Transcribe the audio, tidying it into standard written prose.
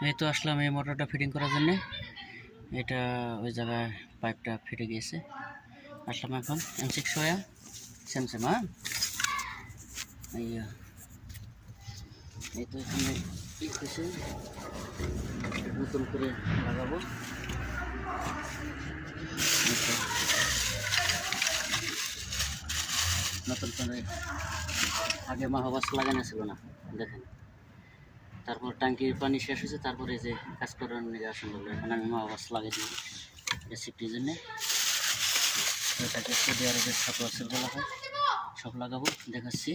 এই তো আসলাম এই মোটরটা ফিটিং করার জন্য। এটা ওই জায়গায় পাইপটা ফেটে গিয়েছে। আসলাম এখন M6 হয়ে স্যামসাং। এই তো এখানে লিখতেছে নতুন করে লাগাবো। নতুন করে আগে মাহবাস লাগানো ছিল না, দেখেন। তারপর ট্যাঙ্কির পানি শেষ হয়েছে, তারপরে যে কাজ করার নিয়ে আসা হলো। এখন আমি মাহবাস লাগিয়ে দিই রেসিপির জন্যে। এটাকে সৌদি আরবের সাপোয়ার বলা হয়। সব লাগাবো, দেখাচ্ছি।